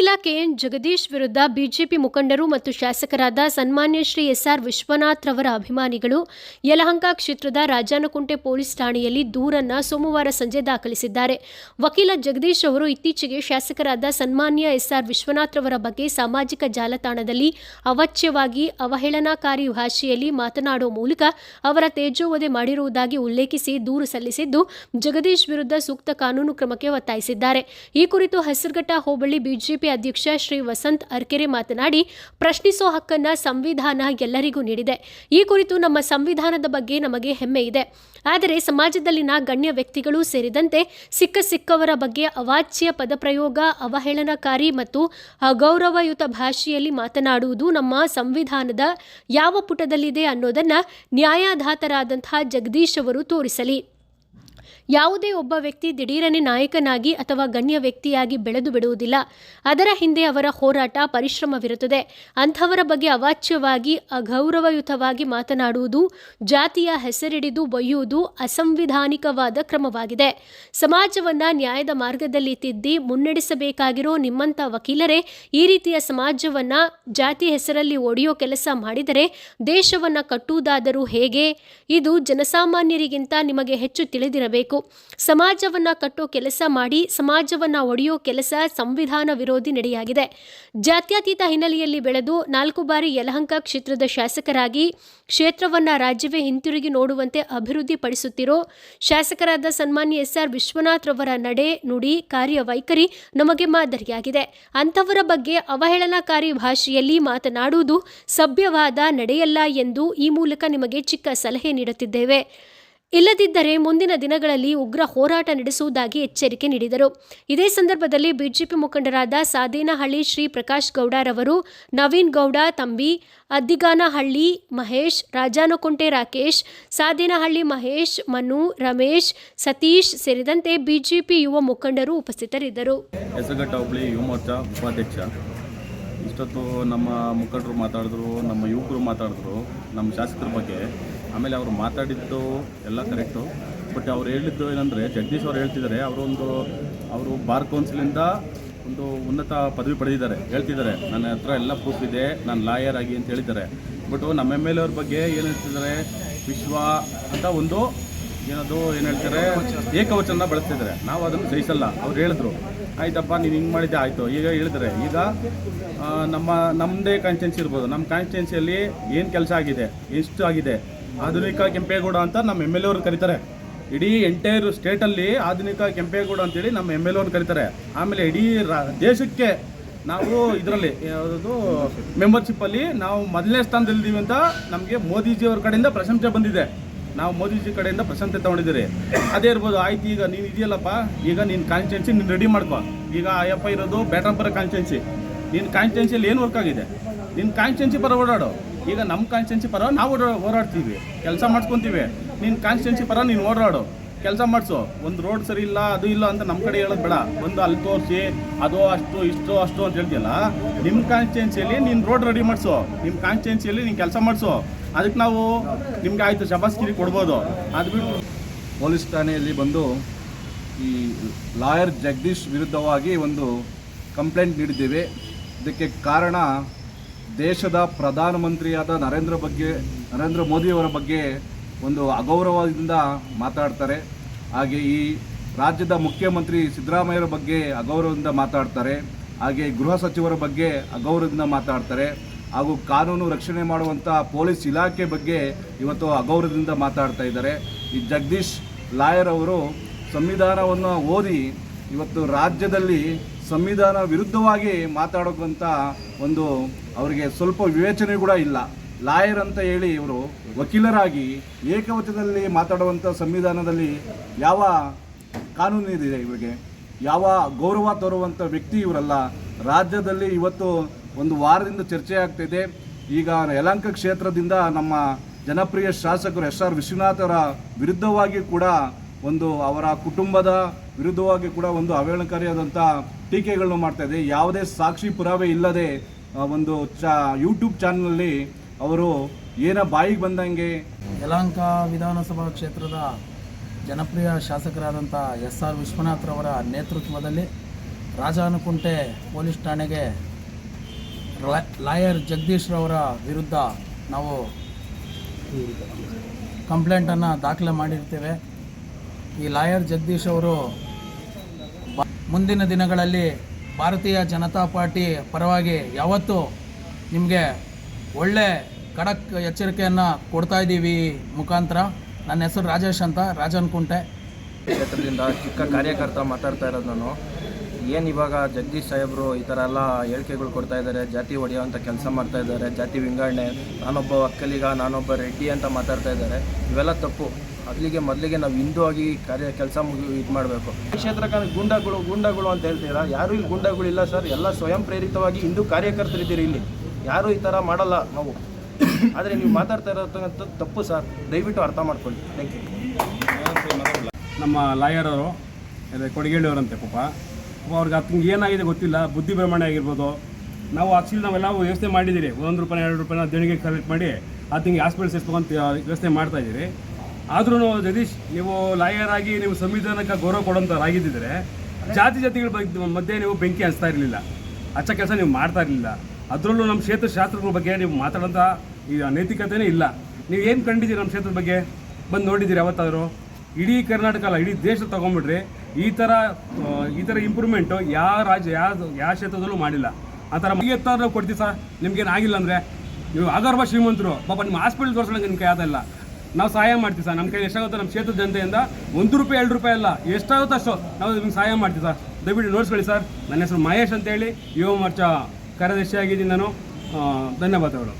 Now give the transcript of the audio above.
ವಕೀಲ ಕೆಎನ್ ಜಗದೀಶ್ ವಿರುದ್ಧ ಬಿಜೆಪಿ ಮುಖಂಡರು ಮತ್ತು ಶಾಸಕರಾದ ಸನ್ಮಾನ್ಯ ಶ್ರೀ ಎಸ್ಆರ್ ವಿಶ್ವನಾಥ್ ರವರ ಅಭಿಮಾನಿಗಳು ಯಲಹಂಕ ಕ್ಷೇತ್ರದ ರಾಜಾನಕುಂಟೆ ಪೊಲೀಸ್ ಠಾಣೆಯಲ್ಲಿ ದೂರನ್ನು ಸೋಮವಾರ ಸಂಜೆ ದಾಖಲಿಸಿದ್ದಾರೆ. ವಕೀಲ ಜಗದೀಶ್ ಅವರು ಇತ್ತೀಚೆಗೆ ಶಾಸಕರಾದ ಸನ್ಮಾನ್ಯ ಎಸ್ಆರ್ ವಿಶ್ವನಾಥ್ ರವರ ಬಗ್ಗೆ ಸಾಮಾಜಿಕ ಜಾಲತಾಣದಲ್ಲಿ ಅವಾಚ್ಯವಾಗಿ ಅವಹೇಳನಕಾರಿ ಭಾಷೆಯಲ್ಲಿ ಮಾತನಾಡುವ ಮೂಲಕ ಅವರ ತೇಜೋವಧೆ ಮಾಡಿರುವುದಾಗಿ ಉಲ್ಲೇಖಿಸಿ ದೂರು ಸಲ್ಲಿಸಿದ್ದು, ಜಗದೀಶ್ ವಿರುದ್ಧ ಸೂಕ್ತ ಕಾನೂನು ಕ್ರಮಕ್ಕೆ ಒತ್ತಾಯಿಸಿದ್ದಾರೆ. ಈ ಕುರಿತು ಹೆಸರುಘಟ್ಟ ಹೋಬಳಿ ಬಿಜೆಪಿ ಅಧ್ಯಕ್ಷ ಶ್ರೀ ವಸಂತ್ ಅರ್ಕೆರೆ ಮಾತನಾಡಿ, ಪ್ರಶ್ನಿಸೋ ಹಕ್ಕನ್ನ ಸಂವಿಧಾನ ಎಲ್ಲರಿಗೂ ನೀಡಿದೆ. ಈ ಕುರಿತು ನಮ್ಮ ಸಂವಿಧಾನದ ಬಗ್ಗೆ ನಮಗೆ ಹೆಮ್ಮೆ ಇದೆ. ಆದರೆ ಸಮಾಜದಲ್ಲಿನ ಗಣ್ಯ ವ್ಯಕ್ತಿಗಳು ಸೇರಿದಂತೆ ಸಿಕ್ಕವರ ಬಗ್ಗೆ ಅವಾಚ್ಯ ಪದಪ್ರಯೋಗ, ಅವಹೇಳನಕಾರಿ ಮತ್ತು ಅಗೌರವಯುತ ಭಾಷೆಯಲ್ಲಿ ಮಾತನಾಡುವುದು ನಮ್ಮ ಸಂವಿಧಾನದ ಯಾವ ಪುಟದಲ್ಲಿದೆ ಅನ್ನೋದನ್ನ ನ್ಯಾಯಾಧಾತರಾದಂತಹ ಜಗದೀಶ್ ಅವರು ತೋರಿಸಲಿ. ಯಾವುದೇ ಒಬ್ಬ ವ್ಯಕ್ತಿ ದಿಢೀರನೆ ನಾಯಕನಾಗಿ ಅಥವಾ ಗಣ್ಯ ವ್ಯಕ್ತಿಯಾಗಿ ಬೆಳೆದು ಬಿಡುವುದಿಲ್ಲ. ಅದರ ಹಿಂದೆ ಅವರ ಹೋರಾಟ, ಪರಿಶ್ರಮವಿರುತ್ತದೆ. ಅಂಥವರ ಬಗ್ಗೆ ಅವಾಚ್ಯವಾಗಿ, ಅಗೌರವಯುತವಾಗಿ ಮಾತನಾಡುವುದು, ಜಾತಿಯ ಹೆಸರಿಡಿದು ಬೈಯುವುದು ಅಸಂವಿಧಾನಿಕವಾದ ಕ್ರಮವಾಗಿದೆ. ಸಮಾಜವನ್ನು ನ್ಯಾಯದ ಮಾರ್ಗದಲ್ಲಿ ತಿದ್ದಿ ಮುನ್ನಡೆಸಬೇಕಾಗಿರೋ ನಿಮ್ಮಂಥ ವಕೀಲರೇ ಈ ರೀತಿಯ ಸಮಾಜವನ್ನು ಜಾತಿ ಹೆಸರಲ್ಲಿ ಒಡೆಯೋ ಕೆಲಸ ಮಾಡಿದರೆ ದೇಶವನ್ನು ಕಟ್ಟುವುದಾದರೂ ಹೇಗೆ? ಇದು ಜನಸಾಮಾನ್ಯರಿಗಿಂತ ನಿಮಗೆ ಹೆಚ್ಚು ತಿಳಿದಿರಬೇಕು. ಸಮಾಜವನ್ನ ಕಟ್ಟೋ ಕೆಲಸ ಮಾಡಿ ಸಮಾಜವನ್ನ ಒಡೆಯೋ ಕೆಲಸ ಸಂವಿಧಾನ ವಿರೋಧಿ ನಡೆಯಾಗಿದೆ. ಜಾತ್ಯತೀತ ಹಿನ್ನೆಲೆಯಲ್ಲಿ ಬೆಳೆದು 4 ಬಾರಿ ಯಲಹಂಕ ಕ್ಷೇತ್ರದ ಶಾಸಕರಾಗಿ ಕ್ಷೇತ್ರವನ್ನ ರಾಜ್ಯವೇ ಹಿಂತಿರುಗಿ ನೋಡುವಂತೆ ಅಭಿವೃದ್ಧಿ ಪಡಿಸುತ್ತಿರೋ ಶಾಸಕರಾದ ಸನ್ಮಾನ್ಯ ಎಸ್ಆರ್ ವಿಶ್ವನಾಥ್ ರವರ ನಡೆ, ನುಡಿ, ಕಾರ್ಯವೈಖರಿ ನಮಗೆ ಮಾದರಿಯಾಗಿದೆ. ಅಂಥವರ ಬಗ್ಗೆ ಅವಹೇಳನಕಾರಿ ಭಾಷೆಯಲ್ಲಿ ಮಾತನಾಡುವುದು ಸಭ್ಯವಾದ ನಡೆಯಲ್ಲ ಎಂದು ಈ ಮೂಲಕ ನಿಮಗೆ ಚಿಕ್ಕ ಸಲಹೆ ನೀಡುತ್ತಿದ್ದೇವೆ. ಇಲ್ಲದಿದ್ದರೆ ಮುಂದಿನ ದಿನಗಳಲ್ಲಿ ಉಗ್ರ ಹೋರಾಟ ನಡೆಸುವುದಾಗಿ ಎಚ್ಚರಿಕೆ ನೀಡಿದರು. ಇದೇ ಸಂದರ್ಭದಲ್ಲಿ ಬಿಜೆಪಿ ಮುಖಂಡರಾದ ಸಾದೇನಹಳ್ಳಿ ಶ್ರೀ ಪ್ರಕಾಶ್ ಗೌಡರವರು, ನವೀನ್ ಗೌಡ ತಂಬಿ, ಅದ್ದಿಗಾನಹಳ್ಳಿ ಮಹೇಶ್, ರಾಜಾನಕುಂಟೆ ರಾಕೇಶ್, ಸಾದೇನಹಳ್ಳಿ ಮಹೇಶ್, ಮನು, ರಮೇಶ್, ಸತೀಶ್ ಸೇರಿದಂತೆ ಬಿಜೆಪಿ ಯುವ ಮುಖಂಡರು ಉಪಸ್ಥಿತರಿದ್ದರು. ಹೆಸರುಘಟ್ಟ ಹೋಬಳಿ ಯುವ ಮೋರ್ಚಾ ಉಪಾಧ್ಯಕ್ಷ. ಇಷ್ಟೊತ್ತು ನಮ್ಮ ಮುಖಂಡರು ಮಾತಾಡಿದ್ರು, ನಮ್ಮ ಯುವಕರು ಮಾತಾಡಿದ್ರು ನಮ್ಮ ಶಾಸಕರ ಬಗ್ಗೆ. ಆಮೇಲೆ ಅವರು ಮಾತಾಡಿದ್ದು ಎಲ್ಲ ಕರೆಕ್ಟು. ಬಟ್ ಅವ್ರು ಹೇಳಿದ್ದು ಏನಂದರೆ, ಜಗದೀಶ್ ಅವ್ರು ಹೇಳ್ತಿದ್ದಾರೆ, ಅವರು ಬಾರ್ ಕೌನ್ಸಿಲಿಂದ ಒಂದು ಉನ್ನತ ಪದವಿ ಪಡೆದಿದ್ದಾರೆ. ಹೇಳ್ತಿದ್ದಾರೆ ನನ್ನ ಹತ್ರ ಎಲ್ಲ ಪ್ರೂಫ್ ಇದೆ, ನಾನು ಲಾಯರ್ ಆಗಿ ಅಂತ ಹೇಳಿದ್ದಾರೆ. ಬಟ್ ನಮ್ಮ ಎಮ್ ಎಲ್ ಎ ಅವ್ರ ಬಗ್ಗೆ ಏನು ಹೇಳ್ತಿದ್ದಾರೆ, ವಿಶ್ವ ಅಂತ ಒಂದು ಏನು ಹೇಳ್ತಾರೆ, ಏಕವಚನ ಬಳಸ್ತಿದ್ದಾರೆ. ನಾವು ಅದನ್ನು ಸಹಿಸಲ್ಲ. ಅವ್ರು ಹೇಳಿದ್ರು, ಆಯ್ತಪ್ಪ ನೀನು ಹಿಂಗೆ ಮಾಡಿದ್ದೆ ಆಯಿತು. ಈಗ ಹೇಳಿದ್ರೆ, ಈಗ ನಮ್ಮದೇ ಕಾನ್ಸ್ಟಿಟ್ಯೂನ್ಸಿ ಇರ್ಬೋದು, ನಮ್ಮ ಕಾನ್ಸ್ಟಿಟ್ಯೂನ್ಸಿಯಲ್ಲಿ ಏನು ಕೆಲಸ ಆಗಿದೆ, ಎಷ್ಟು ಆಗಿದೆ, ಆಧುನಿಕ ಕೆಂಪೇಗೌಡ ಅಂತ ನಮ್ಮ ಎಮ್ ಎಲ್ ಎ ಅವ್ರು ಕರೀತಾರೆ. ಇಡೀ ಎಂಟೈರ್ ಸ್ಟೇಟಲ್ಲಿ ಆಧುನಿಕ ಕೆಂಪೇಗೌಡ ಅಂತೇಳಿ ನಮ್ಮ ಎಮ್ ಎಲ್ ಎ ಅವ್ರು ಕರೀತಾರೆ. ಆಮೇಲೆ ಇಡೀ ದೇಶಕ್ಕೆ ನಾವು ಇದರಲ್ಲಿ ಯಾವುದದು ಮೆಂಬರ್ಶಿಪ್ಪಲ್ಲಿ ನಾವು ಮೊದಲನೇ ಸ್ಥಾನದಲ್ಲಿದ್ದೀವಿ ಅಂತ ನಮಗೆ ಮೋದಿಜಿಯವ್ರ ಕಡೆಯಿಂದ ಪ್ರಶಂಸೆ ಬಂದಿದೆ. ನಾವು ಮೋದಿಜಿ ಕಡೆಯಿಂದ ಪ್ರಶಂಸೆ ತೊಗೊಂಡಿದ್ದೀರಿ. ಅದೇ ಇರ್ಬೋದು. ಆಯ್ತು, ಈಗ ನೀನು ಇದೆಯಲ್ಲಪ್ಪ, ಈಗ ನಿನ್ನ ಕಾನ್ಸ್ಟಿಟ್ಯೂನ್ಸಿ ನೀನು ರೆಡಿ ಮಾಡ್ಕೊ. ಈಗ ಅಯ್ಯಪ್ಪ ಇರೋದು ಬ್ಯಾಟಂಪುರ ಕಾನ್ಸ್ಟಿಟ್ಯೂನ್ಸಿ. ನಿನ್ನ ಕಾನ್ಸ್ಟಿಟ್ಯೂನ್ಸಿಯಲ್ಲಿ ಏನು ವರ್ಕ್ ಆಗಿದೆ, ನಿನ್ನ ಕಾನ್ಸ್ಟಿಟ್ಯೂನ್ಸಿ ಪರ ಓಡಾಡು. ಈಗ ನಮ್ಮ ಕಾನ್ಸ್ಟಿಟ್ಯೂನ್ಸಿ ಪರ ನಾವು ಓಡಾಡ್ತೀವಿ, ಕೆಲಸ ಮಾಡಿಸ್ಕೊತೀವಿ. ನಿನ್ನ ಕಾನ್ಸ್ಟಿಟ್ಯೂನ್ಸಿ ಪರ ನೀನು ಓಡಾಡು, ಕೆಲಸ ಮಾಡಿಸು. ಒಂದು ರೋಡ್ ಸರಿ ಇಲ್ಲ, ಅದು ಇಲ್ಲ ಅಂತ ನಮ್ಮ ಕಡೆ ಹೇಳೋದು ಬೇಡ. ಒಂದು ಅಲ್ಲಿ ತೋರಿಸಿ ಅದು ಅಷ್ಟು ಅಂತ ಹೇಳ್ತೀಯಲ್ಲ. ನಿಮ್ಮ ಕಾನ್ಸ್ಟಿಟ್ಯೂನ್ಸಿಯಲ್ಲಿ ನೀನು ರೋಡ್ ರೆಡಿ ಮಾಡಿಸು, ನಿಮ್ಮ ಕಾನ್ಸ್ಟಿಟ್ಯೂನ್ಸಿಯಲ್ಲಿ ನೀನು ಕೆಲಸ ಮಾಡಿಸು. ಅದಕ್ಕೆ ನಾವು ನಿಮಗೆ ಆಯಿತು ಶಬಾಸ್ಗಿರಿ ಕೊಡ್ಬೋದು. ಅದು ಬಿಟ್ಟು ಪೊಲೀಸ್ ಠಾಣೆಯಲ್ಲಿ ಬಂದು ಈ ಲಾಯರ್ ಜಗದೀಶ್ ವಿರುದ್ಧವಾಗಿ ಒಂದು ಕಂಪ್ಲೇಂಟ್ ನೀಡಿದ್ದೇವೆ. ಇದಕ್ಕೆ ಕಾರಣ, ದೇಶದ ಪ್ರಧಾನಮಂತ್ರಿಯಾದ ನರೇಂದ್ರ ಮೋದಿಯವರ ಬಗ್ಗೆ ಒಂದು ಅಗೌರವದಿಂದ ಮಾತಾಡ್ತಾರೆ. ಹಾಗೆ ಈ ರಾಜ್ಯದ ಮುಖ್ಯಮಂತ್ರಿ ಸಿದ್ದರಾಮಯ್ಯರ ಬಗ್ಗೆ ಅಗೌರವದಿಂದ ಮಾತಾಡ್ತಾರೆ. ಹಾಗೆ ಗೃಹ ಸಚಿವರ ಬಗ್ಗೆ ಅಗೌರವದಿಂದ ಮಾತಾಡ್ತಾರೆ. ಹಾಗೂ ಕಾನೂನು ರಕ್ಷಣೆ ಮಾಡುವಂಥ ಪೊಲೀಸ್ ಇಲಾಖೆ ಬಗ್ಗೆ ಇವತ್ತು ಅಗೌರವದಿಂದ ಮಾತಾಡ್ತಾ ಇದ್ದಾರೆ. ಈ ಜಗದೀಶ್ ಲಾಯರ್ ಅವರು ಸಂವಿಧಾನವನ್ನು ಓದಿ ಇವತ್ತು ರಾಜ್ಯದಲ್ಲಿ ಸಂವಿಧಾನ ವಿರುದ್ಧವಾಗಿ ಮಾತಾಡೋಕ್ಕಂಥ ಒಂದು ಅವರಿಗೆ ಸ್ವಲ್ಪ ವಿವೇಚನೆ ಕೂಡ ಇಲ್ಲ. ಲಾಯರ್ ಅಂತ ಹೇಳಿ ಇವರು ವಕೀಲರಾಗಿ ಏಕವಚನದಲ್ಲಿ ಮಾತಾಡುವಂಥ ಸಂವಿಧಾನದಲ್ಲಿ ಯಾವ ಕಾನೂನು ಇದೆ? ಇವರಿಗೆ ಯಾವ ಗೌರವ ತೋರುವಂಥ ವ್ಯಕ್ತಿ ಇವರಲ್ಲ. ರಾಜ್ಯದಲ್ಲಿ ಇವತ್ತು ಒಂದು ವಾರದಿಂದ ಚರ್ಚೆ ಆಗ್ತಿದೆ. ಈಗ ಯಲಹಂಕ ಕ್ಷೇತ್ರದಿಂದ ನಮ್ಮ ಜನಪ್ರಿಯ ಶಾಸಕರು ಎಸ್ಆರ್ ವಿಶ್ವನಾಥರ ವಿರುದ್ಧವಾಗಿ ಕೂಡ ಒಂದು ಅವರ ಕುಟುಂಬದ ವಿರುದ್ಧವಾಗಿ ಕೂಡ ಒಂದು ಅವಹೇಳನಕಾರಿಯಾದಂಥ ಟೀಕೆಗಳನ್ನು ಮಾಡ್ತಾಯಿದೆ. ಯಾವುದೇ ಸಾಕ್ಷಿ ಪುರಾವೆ ಇಲ್ಲದೆ ಒಂದು ಯೂಟ್ಯೂಬ್ ಚಾನಲಲ್ಲಿ ಅವರು ಬಾಯಿಗೆ ಬಂದಂಗೆ. ಯಲಹಂಕ ವಿಧಾನಸಭಾ ಕ್ಷೇತ್ರದ ಜನಪ್ರಿಯ ಶಾಸಕರಾದಂಥ ಎಸ್ಆರ್ ವಿಶ್ವನಾಥ್ ರವರ ನೇತೃತ್ವದಲ್ಲಿ ರಾಜಾನುಕುಂಟೆ ಪೊಲೀಸ್ ಠಾಣೆಗೆ ಲಾಯರ್ ಜಗದೀಶ್ ರವರ ವಿರುದ್ಧ ನಾವು ಕಂಪ್ಲೇಂಟನ್ನು ದಾಖಲೆ ಮಾಡಿರ್ತೇವೆ. ಈ ಲಾಯರ್ ಜಗದೀಶ್ ಅವರು ಮುಂದಿನ ದಿನಗಳಲ್ಲಿ ಭಾರತೀಯ ಜನತಾ ಪಾರ್ಟಿ ಪರವಾಗಿ ಯಾವತ್ತೂ ನಿಮಗೆ ಒಳ್ಳೆ ಖಡಕ್ ಎಚ್ಚರಿಕೆಯನ್ನು ಕೊಡ್ತಾ ಇದ್ದೀವಿ ಮುಖಾಂತರ. ನನ್ನ ಹೆಸರು ರಾಜೇಶ್ ಅಂತ, ರಾಜಾನುಕುಂಟೆ ಕ್ಷೇತ್ರದಿಂದ ಚಿಕ್ಕ ಕಾರ್ಯಕರ್ತ ಮಾತಾಡ್ತಾ ಇರೋದು ನಾನು. ಏನು ಇವಾಗ ಜಗದೀಶ್ ಸಾಹೇಬರು ಈ ಥರ ಎಲ್ಲ ಹೇಳಿಕೆಗಳು ಕೊಡ್ತಾ ಇದ್ದಾರೆ, ಜಾತಿ ಹೊಡೆಯೋವಂಥ ಕೆಲಸ ಮಾಡ್ತಾ ಇದ್ದಾರೆ, ಜಾತಿ ವಿಂಗಡಣೆ, ನಾನೊಬ್ಬ ಒಕ್ಕಲಿಗ, ನಾನೊಬ್ಬ ರೆಡ್ಡಿ ಅಂತ ಮಾತಾಡ್ತಾ ಇದ್ದಾರೆ. ಇವೆಲ್ಲ ತಪ್ಪು. ಮೊದಲಿಗೆ ನಾವು ಹಿಂದೂ ಆಗಿ ಕೆಲಸ ಇದು ಮಾಡಬೇಕು. ಈ ಕ್ಷೇತ್ರಕ್ಕೆ ಗೂಂಡಾಗಳು ಅಂತ ಹೇಳ್ತೀರಾ, ಯಾರೂ ಇಲ್ಲಿ ಗೂಂಡಾಗಳಿಲ್ಲ ಸರ್. ಎಲ್ಲ ಸ್ವಯಂ ಪ್ರೇರಿತವಾಗಿ ಹಿಂದೂ ಕಾರ್ಯಕರ್ತರಿದ್ದೀರಿ ಇಲ್ಲಿ. ಯಾರೂ ಈ ಥರ ಮಾಡಲ್ಲ ನಾವು. ಆದರೆ ನೀವು ಮಾತಾಡ್ತಾ ಇರೋದಂಥ ತಪ್ಪು ಸರ್, ದಯವಿಟ್ಟು ಅರ್ಥ ಮಾಡ್ಕೊಳ್ಳಿ. Thank you. ನಮ್ಮ ಲಾಯರ್ ಅವರು ಕೊಡಗೇಳಿಯವರಂತೆ ಪಾಪ ಅವ್ರಿಗೆ ಅದು ಏನಾಗಿದೆ ಗೊತ್ತಿಲ್ಲ, ಬುದ್ಧಿ ಭ್ರಮಣೆ ಆಗಿರ್ಬೋದು. ನಾವು ಆಕ್ಚುಲಿ ನಾವೆಲ್ಲ ವ್ಯವಸ್ಥೆ ಮಾಡಿದ್ದೀರಿ, ₹1 ₹2 ದೇಣಿಗೆ ಕಲೆಕ್ಟ್ ಮಾಡಿ ತಿಂಗೆ ಹಾಸ್ಪಿಟಲ್ ಸೇರಿಸ್ಬೇಕು ಅಂತ ವ್ಯವಸ್ಥೆ ಮಾಡ್ತಾಯಿದ್ದೀರಿ. ಆದ್ರೂ ಜಗದೀಶ್, ನೀವು ಲಾಯರ್ ಆಗಿ ನೀವು ಸಂವಿಧಾನಕ್ಕೆ ಗೌರವ ಕೊಡೋಂಥವ್ರಾಗಿದ್ದರೆ ಜಾತಿಗಳ ಮಧ್ಯೆ ನೀವು ಬೆಂಕಿ ಹಚ್ತಾ ಇರಲಿಲ್ಲ, ಹಚ್ಚ ಕೆಲಸ ನೀವು ಮಾಡ್ತಾ ಇರಲಿಲ್ಲ. ಅದರಲ್ಲೂ ನಮ್ಮ ಕ್ಷೇತ್ರ ಶಾಸ್ತ್ರಗಳ ಬಗ್ಗೆ ನೀವು ಮಾತಾಡೋಂಥ ಈ ನೈತಿಕತೆಯೇ ಇಲ್ಲ. ನೀವು ಏನು ಕಂಡಿದ್ದೀರಿ ನಮ್ಮ ಕ್ಷೇತ್ರದ ಬಗ್ಗೆ? ಬಂದು ನೋಡಿದ್ದೀರಿ ಯಾವತ್ತಾದರೂ? ಇಡೀ ಕರ್ನಾಟಕ ಅಲ್ಲ, ಇಡೀ ದೇಶ ತೊಗೊಂಬಿಟ್ರಿ ಈ ಥರ ಇಂಪ್ರೂವ್ಮೆಂಟು ಯಾವ ಕ್ಷೇತ್ರದಲ್ಲೂ ಮಾಡಿಲ್ಲ. ಆ ಥರ ಎತ್ತಾದ್ರೂ ಕೊಡ್ತೀವಿ ಸರ್. ನಿಮ್ಗೇನು ಆಗಿಲ್ಲ ಅಂದರೆ ನೀವು ಆಗರ್ಭ ಶ್ರೀಮಂತರು, ಪಾಪ ನಿಮ್ಮ ಹಾಸ್ಪಿಟಲ್ ತೋರಿಸೋಂಗೆ ನಿಮ್ಮ ಕೈ ಆದಲ್ಲ. ನಾವು ಸಹಾಯ ಮಾಡ್ತೀವಿ ಸರ್. ನಮ್ಮ ಕೈ ಎಷ್ಟಾಗುತ್ತೋ ನಮ್ಮ ಕ್ಷೇತ್ರದ ಜನತೆಯಿಂದ ₹1 ₹2 ಅಲ್ಲ, ಎಷ್ಟಾಗುತ್ತೋ ಅಷ್ಟು ನಾವು ನಿಮ್ಗೆ ಸಹಾಯ ಮಾಡ್ತೀವಿ ಸರ್. ದಯವಿಟ್ಟು ನೋಡ್ಸ್ಕೊಳ್ಳಿ ಸರ್. ನನ್ನ ಹೆಸರು ಮಹೇಶ್ ಅಂತೇಳಿ, ಯುವ ಮೋರ್ಚಾ ಕಾರ್ಯದರ್ಶಿಯಾಗಿದ್ದೀನಿ ನಾನು. ಧನ್ಯವಾದಗಳು.